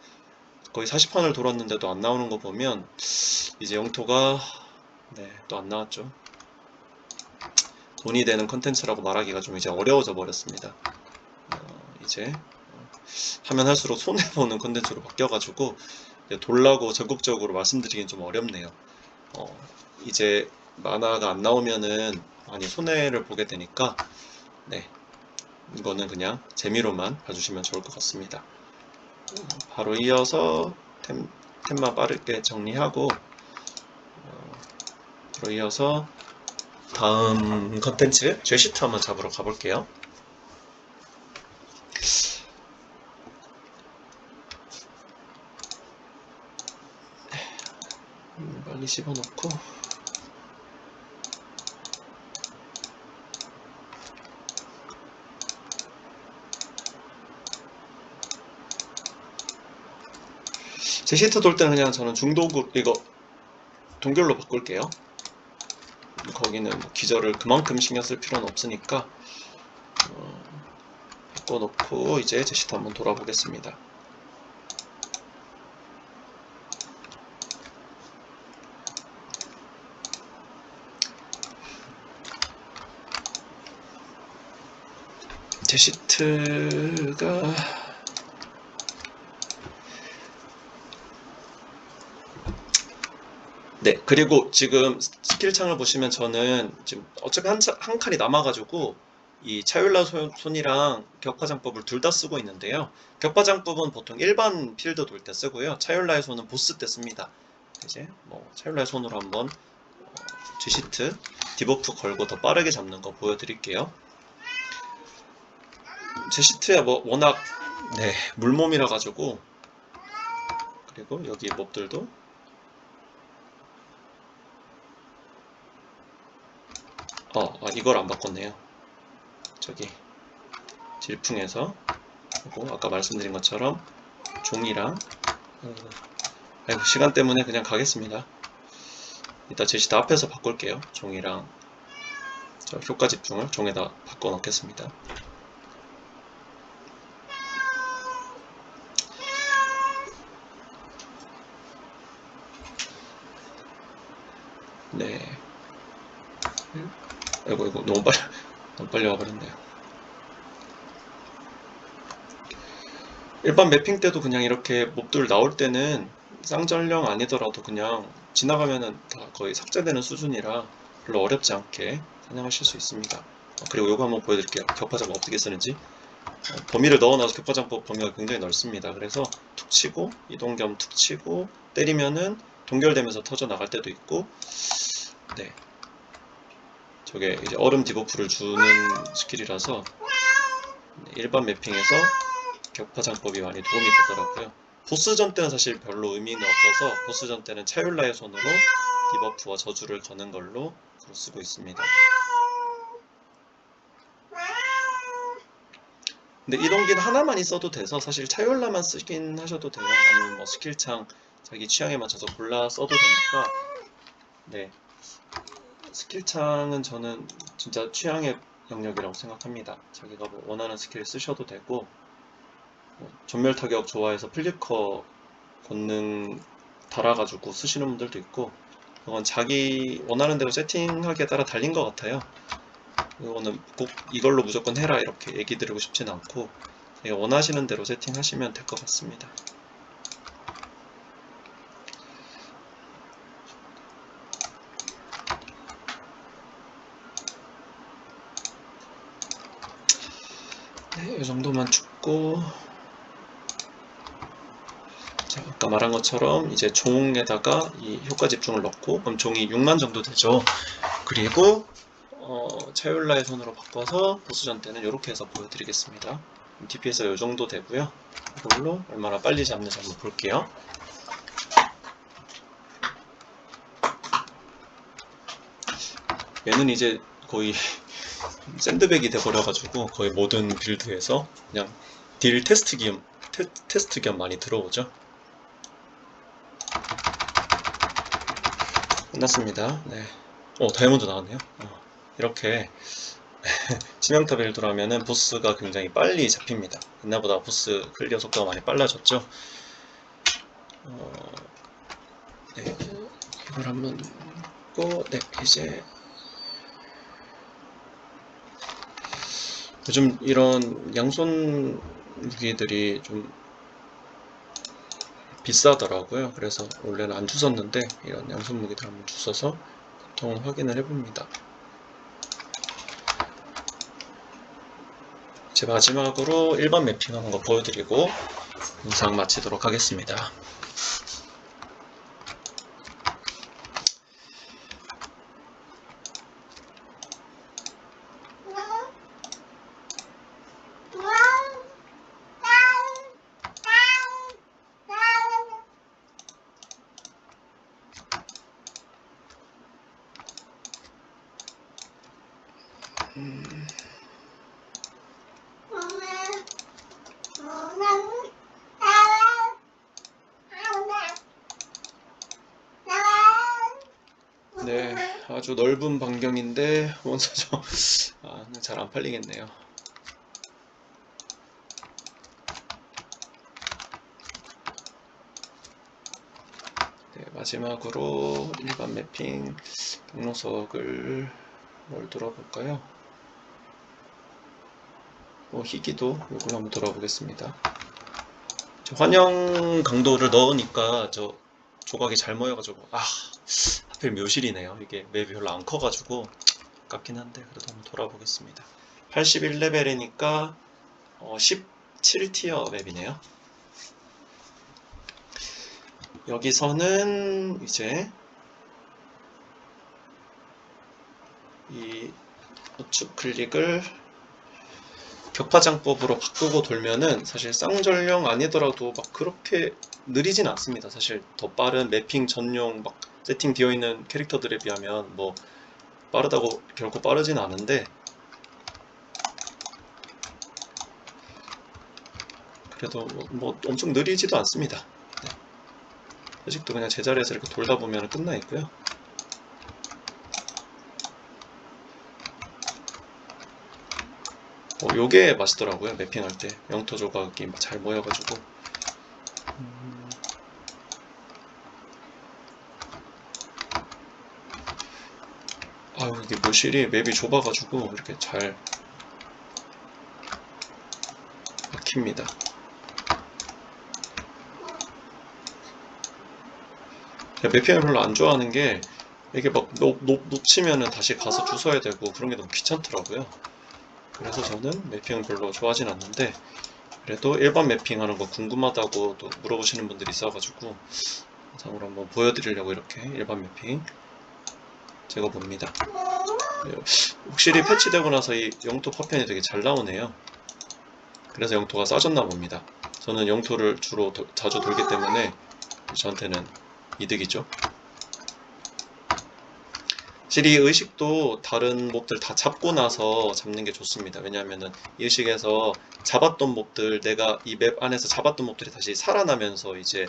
거의 40판을 돌았는데도 안 나오는 거 보면 이제 영토가, 네, 또 안 나왔죠. 돈이 되는 컨텐츠라고 말하기가 좀 이제 어려워져 버렸습니다. 이제 하면 할수록 손해보는 컨텐츠로 바뀌어가지고 이제 돌라고 적극적으로 말씀드리긴 좀 어렵네요. 이제 만화가 안 나오면은 많이 손해를 보게 되니까, 네, 이거는 그냥 재미로만 봐주시면 좋을 것 같습니다. 바로 이어서 템만 빠르게 정리하고, 바로 이어서 다음 컨텐츠 제시트 한번 잡으러 가볼게요. 빨리 씹어놓고, 제시트 돌 때는 그냥 저는 이거 동결로 바꿀게요. 거기는 뭐 기저를 그만큼 신경 쓸 필요는 없으니까 바꿔놓고 이제 제시트 한번 돌아보겠습니다. 제시트가, 네, 그리고 지금 스킬 창을 보시면 저는 지금 어차피 한 칸이 남아가지고 이 차율라 손이랑 격파장법을 둘 다 쓰고 있는데요. 격파장법은 보통 일반 필드 돌 때 쓰고요. 차율라의 손은 보스 때 씁니다. 이제 뭐 차율라의 손으로 한번 G시트 디버프 걸고 더 빠르게 잡는 거 보여드릴게요. 제 시트야 뭐 워낙 네 물몸이라 가지고. 그리고 여기 몹들도 이걸 안 바꿨네요. 저기 질풍에서 그리고 아까 말씀드린 것처럼 종이랑 아이고 시간 때문에 그냥 가겠습니다. 이따 제 시트 앞에서 바꿀게요. 종이랑 저 효과 집중을 종에다 바꿔 놓겠습니다. 네. 아이고 이거 너무 빨리 와버렸네요. 일반 매핑 때도 그냥 이렇게 몹들 나올 때는 쌍전령 아니더라도 그냥 지나가면은 다 거의 삭제되는 수준이라 별로 어렵지 않게 사냥하실 수 있습니다. 그리고 요거 한번 보여드릴게요. 격파장법 어떻게 쓰는지. 범위를 넣어놔서 격파장법 범위가 굉장히 넓습니다. 그래서 툭 치고 이동 겸 툭 치고 때리면은 동결되면서 터져 나갈 때도 있고, 네, 저게 이제 얼음 디버프를 주는 스킬이라서 일반 매핑에서 격파장법이 많이 도움이 되더라고요. 보스전 때는 사실 별로 의미는 없어서 보스전 때는 차율라의 손으로 디버프와 저주를 거는 걸로 쓰고 있습니다. 근데 이동기는 하나만 있어도 돼서 사실 차율라만 쓰긴 하셔도 돼요. 아니면 뭐 스킬창 자기 취향에 맞춰서 골라 써도 되니까. 네, 스킬창은 저는 진짜 취향의 영역이라고 생각합니다. 자기가 뭐 원하는 스킬 쓰셔도 되고, 전멸 타격 좋아해서 플리커 권능 달아가지고 쓰시는 분들도 있고, 그건 자기 원하는 대로 세팅하기에 따라 달린 것 같아요. 이거는 꼭 이걸로 무조건 해라 이렇게 얘기 드리고 싶진 않고, 원하시는 대로 세팅하시면 될 것 같습니다. 네, 이 정도만 죽고, 자, 아까 말한 것처럼 이제 종에다가 이 효과 집중을 넣고, 그럼 종이 6만 정도 되죠. 그리고 차율라의 손으로 바꿔서 보스전 때는 이렇게 해서 보여드리겠습니다. DPS가 이 정도 되고요. 이걸로 얼마나 빨리 잡는지 한번 볼게요. 얘는 이제 거의 샌드백이 돼버려가지고 거의 모든 빌드에서 그냥 딜 테스트 겸 많이 들어오죠. 끝났습니다. 네. 다이아몬드 나왔네요. 이렇게 치명타 빌드로 하면은 보스가 굉장히 빨리 잡힙니다. 옛날보다 보스 클리어 속도가 많이 빨라졌죠. 네, 이걸 한번 고, 네, 이제 요즘 이런 양손 무기들이 좀 비싸더라고요. 그래서 원래는 안 주웠는데 이런 양손 무기들 한번 주워서 보통 확인을 해봅니다. 이제 마지막으로 일반 매핑하는 거 보여드리고 영상 마치도록 하겠습니다. 네, 아주 넓은 반경인데 원서죠. 잘 안 팔리겠네요. 네, 마지막으로 일반 매핑 경로석을 뭘 들어볼까요? 희귀도 이걸 한번 들어보겠습니다. 환영 강도를 넣으니까 저 조각이 잘 모여가지고 하필 묘실이네요. 이게 맵이 별로 안 커가지고 아깝긴 한데 그래도 한번 돌아보겠습니다. 81레벨이니까 17티어 맵이네요. 여기서는 이제 이 우측 클릭을 격파장법으로 바꾸고 돌면은 사실 쌍전령 아니더라도 막 그렇게 느리진 않습니다. 사실 더 빠른 매핑 전용 막 세팅 되어 있는 캐릭터들에 비하면 뭐 빠르다고 결코 빠르진 않은데, 그래도 뭐 엄청 느리지도 않습니다. 네. 아직도 그냥 제자리에서 이렇게 돌다 보면 끝나 있고요. 요게 맛있더라고요. 매핑할 때 영토 조각이 잘 모여가지고. 아유, 이게 묘실이 맵이 좁아가지고 이렇게 잘 막힙니다. 매핑을 별로 안 좋아하는 게, 이게 막 놓치면은 다시 가서 주워야 되고 그런 게 너무 귀찮더라고요. 그래서 저는 매핑을 별로 좋아하진 않는데, 그래도 일반 매핑하는 거 궁금하다고 또 물어보시는 분들이 있어가지고 영상으로 한번 보여드리려고 이렇게 일반 매핑 찍어봅니다. 확실히 패치되고 나서 이 영토 파편이 되게 잘 나오네요. 그래서 영토가 싸졌나 봅니다. 저는 영토를 주로 자주 돌기 때문에 저한테는 이득이죠. 확실히 의식도 다른 몹들 다 잡고 나서 잡는 게 좋습니다. 왜냐하면은 이 의식에서 잡았던 몹들, 내가 이 맵 안에서 잡았던 몹들이 다시 살아나면서 이제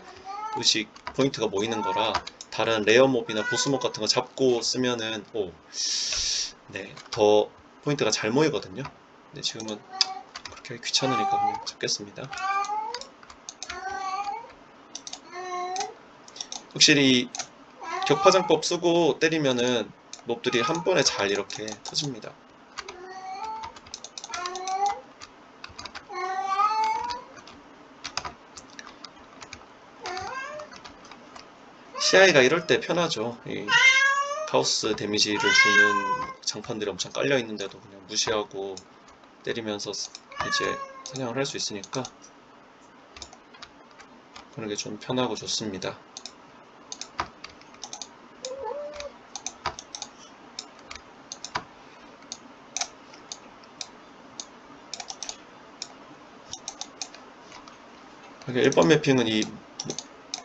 의식 포인트가 모이는 거라, 다른 레어 몹이나 보스 몹 같은 거 잡고 쓰면은 네, 더 포인트가 잘 모이거든요. 근데 지금은 그렇게 귀찮으니까 그냥 잡겠습니다. 확실히 격파장법 쓰고 때리면은 몹들이 한 번에 잘 이렇게 터집니다. CI가 이럴 때 편하죠. 이 카오스 데미지를 주는 장판들이 엄청 깔려 있는데도 그냥 무시하고 때리면서 이제 사냥을 할 수 있으니까 그런 게 좀 편하고 좋습니다. 일반 매핑은 이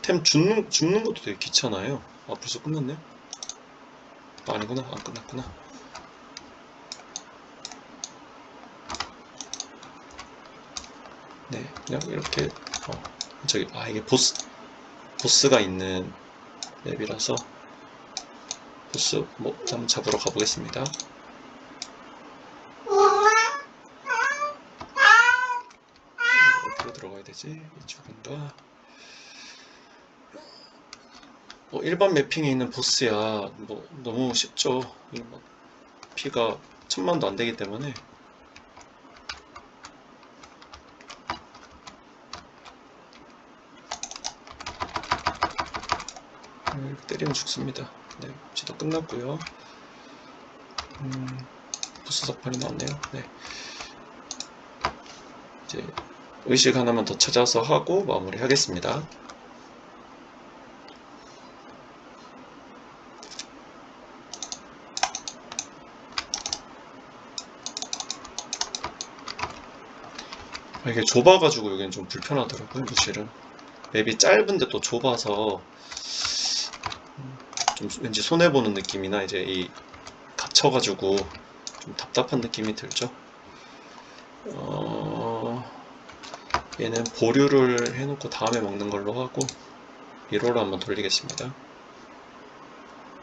템 죽는 것도 되게 귀찮아요. 아, 벌써 끝났네? 아, 아니구나. 안 끝났구나. 네, 그냥 이렇게 이게 보스가 있는 맵이라서 보스 뭐 한번 잡으러 가보겠습니다. 어디로 들어가야 되지? 이쪽인가? 일반 매핑에 있는 보스야 뭐 너무 쉽죠. 피가 1000만도 안 되기 때문에. 때리면 죽습니다. 네, 지도 끝났고요. 보스 석판이 나왔네요. 네. 이제 의식 하나만 더 찾아서 하고 마무리 하겠습니다. 이게 좁아가지고 여기는 좀 불편하더라고요. 무실은 맵이 짧은데 또 좁아서 좀 왠지 손해보는 느낌이나 이제 이 갇혀가지고 좀 답답한 느낌이 들죠. 얘는 보류를 해놓고 다음에 먹는 걸로 하고 리로를 한번 돌리겠습니다.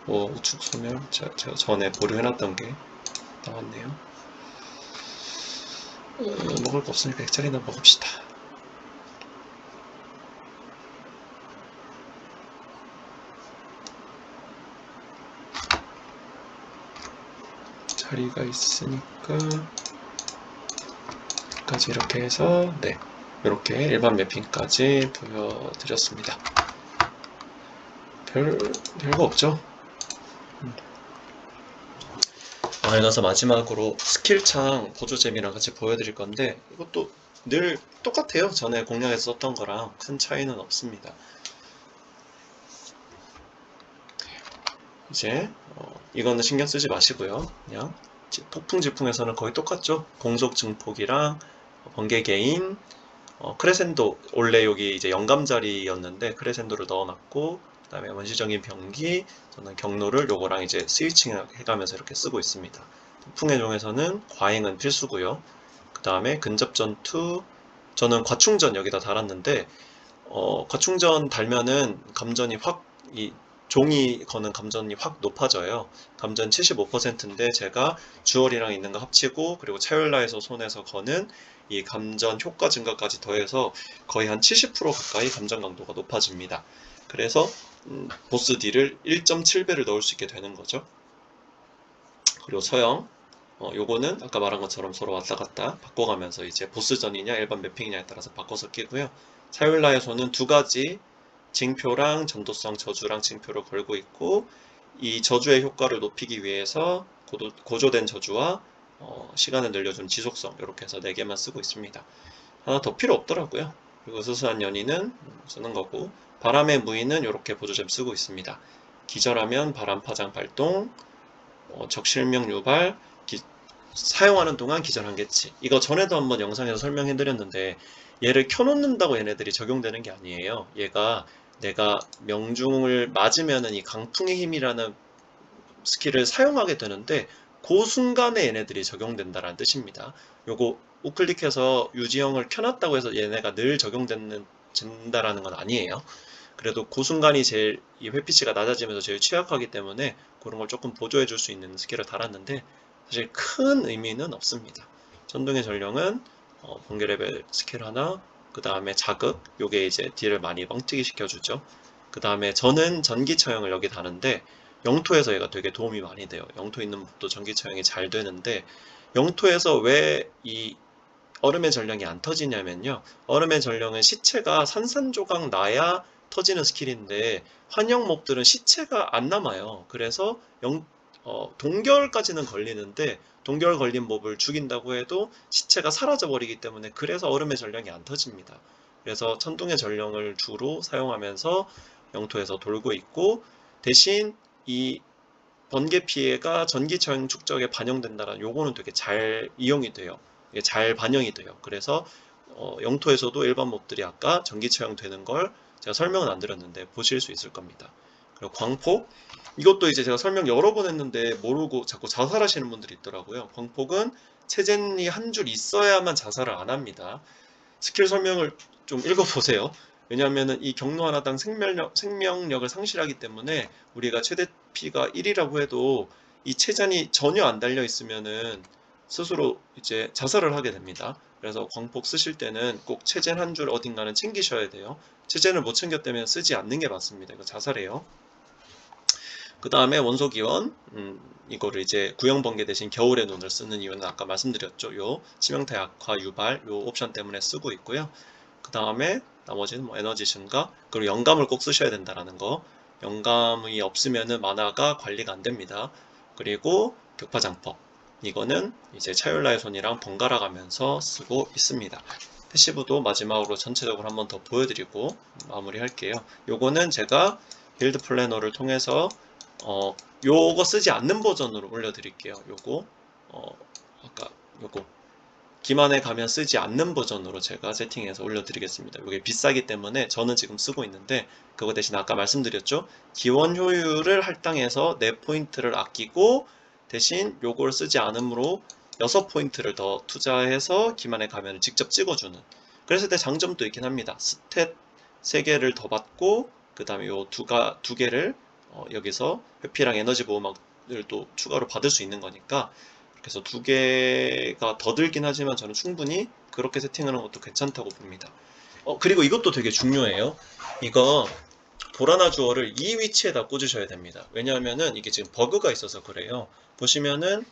우측 소멸 제가 전에 보류해놨던 게 나왔네요. 먹을 거 없으니까 액자리나 먹읍시다. 자리가 있으니까 까지 이렇게 해서 네, 이렇게 일반 매핑까지 보여드렸습니다. 별거 없죠. 이어서 마지막으로 스킬창 보조잼이랑 같이 보여드릴 건데, 이것도 늘 똑같아요. 전에 공략에서 썼던 거랑 큰 차이는 없습니다. 이제 이거는 신경 쓰지 마시고요. 그냥 폭풍 질풍에서는 거의 똑같죠. 공속 증폭이랑 번개 개인, 크레센도 원래 여기 이제 영감 자리였는데 크레센도를 넣어놨고, 그다음에 원시적인 병기, 저는 경로를 요거랑 이제 스위칭 해가면서 이렇게 쓰고 있습니다. 폭풍의 종에서는 과잉은 필수고요. 그 다음에 근접 전투, 저는 과충전 여기다 달았는데 과충전 달면은 감전이 확, 이 종이 거는 감전이 확 높아져요. 감전 75%인데 제가 주얼이랑 있는 거 합치고 그리고 차율라에서 손에서 거는 이 감전 효과 증가까지 더해서 거의 한 70% 가까이 감전 강도가 높아집니다. 그래서 보스 딜을 1.7배를 넣을 수 있게 되는 거죠. 그리고 서형, 요거는 아까 말한 것처럼 서로 왔다 갔다 바꿔가면서 이제 보스전이냐 일반 매핑이냐에 따라서 바꿔서 끼고요. 사율라에서는 두 가지 징표랑 전도성 저주랑 징표를 걸고 있고, 이 저주의 효과를 높이기 위해서 고조된 저주와 시간을 늘려준 지속성, 이렇게 해서 4개만 쓰고 있습니다. 하나 더 필요 없더라고요. 그리고 수수한 연인은 쓰는 거고, 바람의 무인은 이렇게 보조잼 쓰고 있습니다. 기절하면 바람파장 발동, 적실명 유발, 사용하는 동안 기절 한계치. 이거 전에도 한번 영상에서 설명해 드렸는데, 얘를 켜놓는다고 얘네들이 적용되는 게 아니에요. 얘가 내가 명중을 맞으면은 이 강풍의 힘이라는 스킬을 사용하게 되는데, 그 순간에 얘네들이 적용된다라는 뜻입니다. 요거 우클릭해서 유지형을 켜놨다고 해서 얘네가 늘 적용된다라는 건 아니에요. 그래도 그 순간이 제일 이 회피치가 낮아지면서 제일 취약하기 때문에 그런 걸 조금 보조해 줄 수 있는 스킬을 달았는데, 사실 큰 의미는 없습니다. 천둥의 전령은 번개 레벨 스킬 하나, 그 다음에 자극, 요게 이제 딜을 많이 뻥튀기 시켜주죠. 그 다음에 저는 전기 처형을 여기 다는데, 영토에서 얘가 되게 도움이 많이 돼요. 영토 있는 몹도 전기 처형이 잘 되는데, 영토에서 왜 이 얼음의 전령이 안 터지냐면요, 얼음의 전령은 시체가 산산조각 나야 터지는 스킬인데 환영 몹들은 시체가 안 남아요. 그래서 동결까지는 걸리는데, 동결 걸린 몹을 죽인다고 해도 시체가 사라져 버리기 때문에, 그래서 얼음의 전령이 안 터집니다. 그래서 천둥의 전령을 주로 사용하면서 영토에서 돌고 있고, 대신 이 번개 피해가 전기 처형 축적에 반영된다는 요거는 되게 잘 이용이 돼요. 이게 잘 반영이 돼요. 그래서 영토에서도 일반 몹들이 아까 전기 처형 되는 걸 제가 설명은 안 드렸는데 보실 수 있을 겁니다. 그리고 광폭, 이것도 이제 제가 설명 여러 번 했는데 모르고 자꾸 자살하시는 분들이 있더라고요. 광폭은 체젠이 한 줄 있어야만 자살을 안 합니다. 스킬 설명을 좀 읽어보세요. 왜냐하면 이 경로 하나당 생명력을 상실하기 때문에 우리가 최대 피가 1이라고 해도 이 체전이 전혀 안 달려 있으면은 스스로 이제 자살을 하게 됩니다. 그래서 광폭 쓰실 때는 꼭 체젠 한 줄 어딘가는 챙기셔야 돼요. 체젠을 못 챙겼다면 쓰지 않는 게 맞습니다. 이거 자살해요. 그 다음에 원소기원, 이거를 이제 구형번개 대신 겨울의 눈을 쓰는 이유는 아까 말씀드렸죠. 요 치명타 약화 유발 요 옵션 때문에 쓰고 있고요. 그 다음에 나머지는 뭐 에너지 증가, 그리고 영감을 꼭 쓰셔야 된다라는 거. 영감이 없으면은 만화가 관리가 안 됩니다. 그리고 격파장법, 이거는 이제 차율라의 손이랑 번갈아 가면서 쓰고 있습니다. 패시브도 마지막으로 전체적으로 한번 더 보여드리고 마무리 할게요. 요거는 제가 빌드 플래너를 통해서 요거 쓰지 않는 버전으로 올려드릴게요. 요거 아까 요거 기만에 가면 쓰지 않는 버전으로 제가 세팅해서 올려드리겠습니다. 이게 비싸기 때문에 저는 지금 쓰고 있는데, 그거 대신 아까 말씀드렸죠, 기원 효율을 할당해서 4포인트를 아끼고 대신 요걸 쓰지 않으므로 6포인트를 더 투자해서 기만에 가면 직접 찍어주는, 그랬을 때 장점도 있긴 합니다. 스탯 3개를 더 받고 그 다음에 요 두 개를 여기서 회피랑 에너지 보호막을 또 추가로 받을 수 있는 거니까, 그래서 2개가 더 들긴 하지만 저는 충분히 그렇게 세팅하는 것도 괜찮다고 봅니다. 그리고 이것도 되게 중요해요. 이거 보라나 주어를 이 위치에다 꽂으셔야 됩니다. 왜냐하면은 이게 지금 버그가 있어서 그래요. 보시면은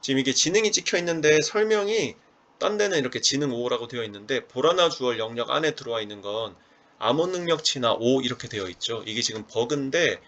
지금 이게 지능이 찍혀 있는데 설명이 딴 데는 이렇게 지능 5라고 되어 있는데, 보라나 주얼 영역 안에 들어와 있는 건 암호 능력치나 5 이렇게 되어 있죠. 이게 지금 버그인데,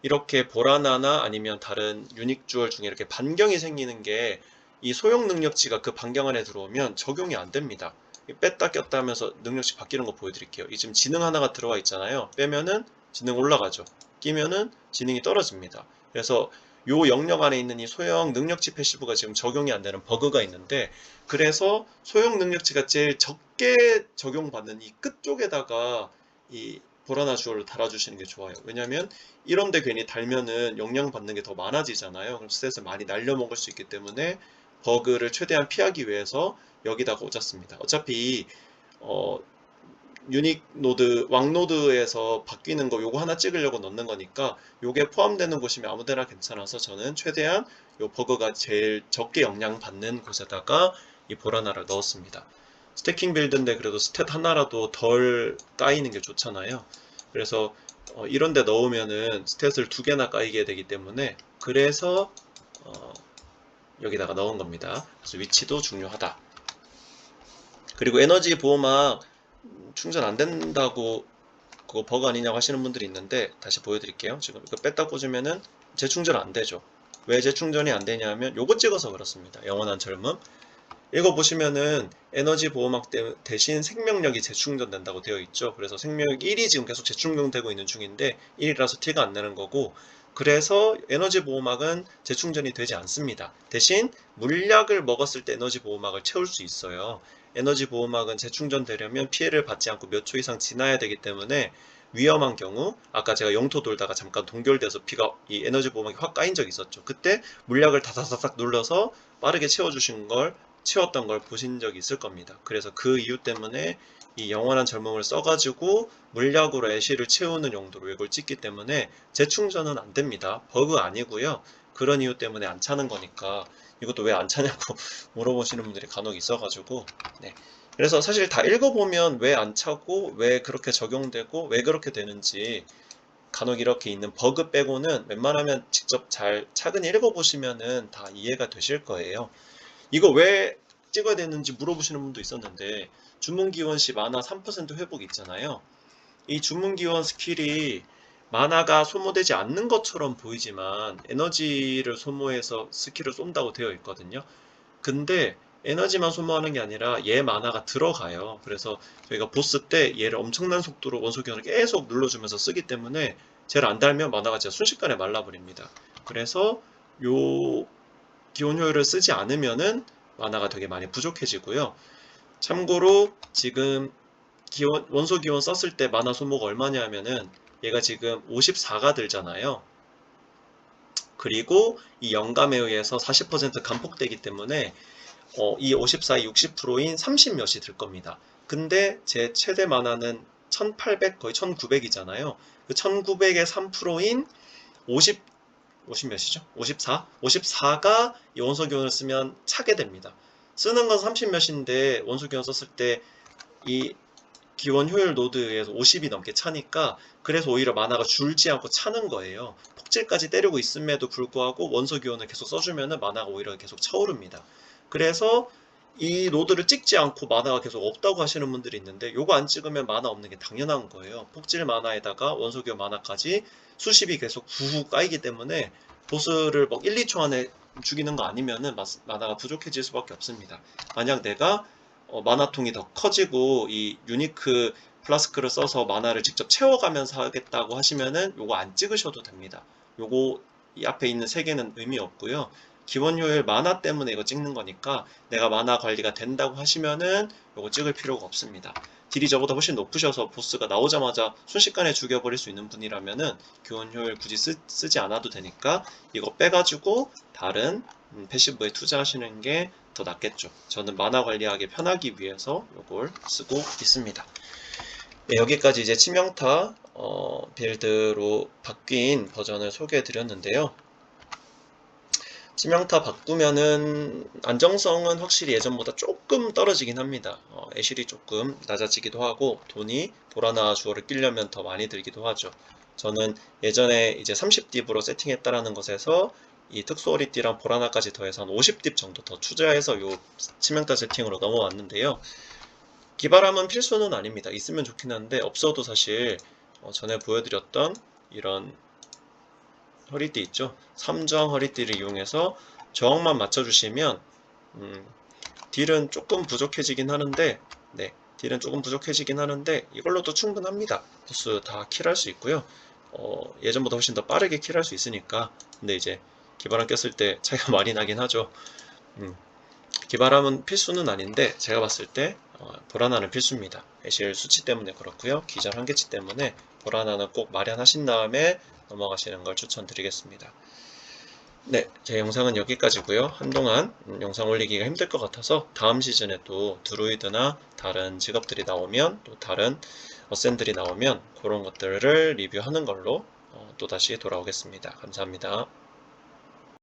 이렇게 보라나나 아니면 다른 유닉 주얼 중에 이렇게 반경이 생기는 게 이 소형 능력치가 그 반경 안에 들어오면 적용이 안 됩니다. 뺐다 꼈다 하면서 능력치 바뀌는 거 보여드릴게요. 이 지금 지능 하나가 들어와 있잖아요. 빼면은 지능 올라가죠. 끼면은 지능이 떨어집니다. 그래서 요 영역 안에 있는 이 소형 능력치 패시브가 지금 적용이 안 되는 버그가 있는데, 그래서 소형 능력치가 제일 적게 적용받는 이 끝쪽에다가 이 보라나 주얼을 달아주시는 게 좋아요. 왜냐면 이런데 괜히 달면은 영향 받는 게 더 많아지잖아요. 그럼 스탯을 많이 날려먹을 수 있기 때문에 버그를 최대한 피하기 위해서 여기다가 꽂았습니다. 어차피 유닉 노드, 왕 노드에서 바뀌는 거 요거 하나 찍으려고 넣는 거니까 요게 포함되는 곳이면 아무데나 괜찮아서 저는 최대한 요 버그가 제일 적게 영향 받는 곳에다가 이 보라나를 넣었습니다. 스태킹 빌드인데 그래도 스탯 하나라도 덜 까이는 게 좋잖아요. 그래서 이런 데 넣으면은 스탯을 2개나 까이게 되기 때문에, 그래서 여기다가 넣은 겁니다. 그래서 위치도 중요하다. 그리고 에너지 보호막 충전 안 된다고 그거 버그 아니냐고 하시는 분들이 있는데, 다시 보여드릴게요. 지금 이거 뺐다 꽂으면은 재충전 안 되죠. 왜 재충전이 안 되냐면 요거 찍어서 그렇습니다. 영원한 젊음. 이거 보시면은 에너지 보호막 대신 생명력이 재충전된다고 되어 있죠. 그래서 생명력 1이 지금 계속 재충전되고 있는 중인데 1이라서 티가 안 나는 거고, 그래서 에너지 보호막은 재충전이 되지 않습니다. 대신 물약을 먹었을 때 에너지 보호막을 채울 수 있어요. 에너지 보호막은 재충전되려면 피해를 받지 않고 몇 초 이상 지나야 되기 때문에, 위험한 경우, 아까 제가 영토 돌다가 잠깐 동결돼서 피가, 이 에너지 보호막이 확 까인 적이 있었죠. 그때 물약을 다다다닥 눌러서 빠르게 채웠던 걸 보신 적이 있을 겁니다. 그래서 그 이유 때문에 이 영원한 젊음을 써가지고 물약으로 애쉬를 채우는 용도로 이걸 찍기 때문에 재충전은 안 됩니다. 버그 아니고요. 그런 이유 때문에 안 차는 거니까. 이것도 왜 안 차냐고 물어보시는 분들이 간혹 있어가지고, 네. 그래서 사실 다 읽어보면 왜 안 차고 왜 그렇게 적용되고 왜 그렇게 되는지, 간혹 이렇게 있는 버그 빼고는 웬만하면 직접 잘 차근히 읽어보시면은 다 이해가 되실 거예요. 이거 왜 찍어야 되는지 물어보시는 분도 있었는데, 주문기원 시 마나 3% 회복 있잖아요. 이 주문기원 스킬이 마나가 소모되지 않는 것처럼 보이지만 에너지를 소모해서 스킬을 쏜다고 되어 있거든요. 근데 에너지만 소모하는 게 아니라 얘 마나가 들어가요. 그래서 저희가 보스 때 얘를 엄청난 속도로 원소기원을 계속 눌러주면서 쓰기 때문에 쟤를 안 달면 마나가 진짜 순식간에 말라버립니다. 그래서 요 기원 효율을 쓰지 않으면은 마나가 되게 많이 부족해지고요. 참고로 지금 원소 기원 썼을 때 마나 소모가 얼마냐 하면은 얘가 지금 54가 들잖아요. 그리고 이 영감에 의해서 40% 감폭되기 때문에 이 54의 60%인 30몇이 들 겁니다. 근데 제 최대 마나는 1800, 거의 1900이잖아요. 그 1900의 3%인 50 몇이죠? 54? 54가 이 원소 기원을 쓰면 차게 됩니다. 쓰는 건 30 몇인데 원소 기원 썼을 때 이 기원 효율 노드에 의해서 50이 넘게 차니까, 그래서 오히려 마나가 줄지 않고 차는 거예요. 폭질까지 때리고 있음에도 불구하고 원소 기원을 계속 써주면은 마나가 오히려 계속 차오릅니다. 그래서 이 노드를 찍지 않고 마나가 계속 없다고 하시는 분들이 있는데, 요거 안 찍으면 마나 없는 게 당연한 거예요. 폭질 마나에다가 원소 기원 마나까지 수십이 계속 후후 까이기 때문에 보스를 막 1, 2초 안에 죽이는 거 아니면은 마나가 부족해질 수밖에 없습니다. 만약 내가 마나통이 더 커지고 이 유니크 플라스크를 써서 마나를 직접 채워가면서 하겠다고 하시면은 요거 안 찍으셔도 됩니다. 요거 이 앞에 있는 3개는 의미 없고요. 기원 효율 마나 때문에 이거 찍는 거니까 내가 마나 관리가 된다고 하시면은 요거 찍을 필요가 없습니다. 딜이 저보다 훨씬 높으셔서 보스가 나오자마자 순식간에 죽여버릴 수 있는 분이라면은 기원 효율 굳이 쓰지 않아도 되니까 이거 빼가지고 다른 패시브에 투자하시는 게 더 낫겠죠. 저는 마나 관리하기 편하기 위해서 이걸 쓰고 있습니다. 네, 여기까지 이제 치명타 빌드로 바뀐 버전을 소개해 드렸는데요. 치명타 바꾸면은 안정성은 확실히 예전보다 조금 떨어지긴 합니다. 애실이 조금 낮아지기도 하고 돈이 보라나 주어를 끼려면 더 많이 들기도 하죠. 저는 예전에 이제 30딥으로 세팅했다라는 것에서 이 특수 허리띠랑 보라나까지 더해서 한 50딥 정도 더 투자해서 요 치명타 세팅으로 넘어왔는데요. 기발함은 필수는 아닙니다. 있으면 좋긴 한데 없어도 사실 전에 보여드렸던 이런 허리띠 있죠? 3저항 허리띠를 이용해서 저항만 맞춰주시면 딜은 조금 부족해지긴 하는데, 네, 딜은 조금 부족해지긴 하는데 이걸로도 충분합니다. 보스 다 킬할 수 있고요. 예전보다 훨씬 더 빠르게 킬할 수 있으니까. 근데 이제 기발함 꼈을 때 차이가 많이 나긴 하죠. 기발함은 필수는 아닌데 제가 봤을 때 보라나는 필수입니다. 애쉬 수치 때문에 그렇고요. 기절 한계치 때문에 보라나는 꼭 마련하신 다음에 넘어가시는 걸 추천드리겠습니다. 네, 제 영상은 여기까지고요. 한동안 영상 올리기가 힘들 것 같아서 다음 시즌에 또 드루이드나 다른 직업들이 나오면 또 다른 어센들이 나오면 그런 것들을 리뷰하는 걸로 또 다시 돌아오겠습니다. 감사합니다.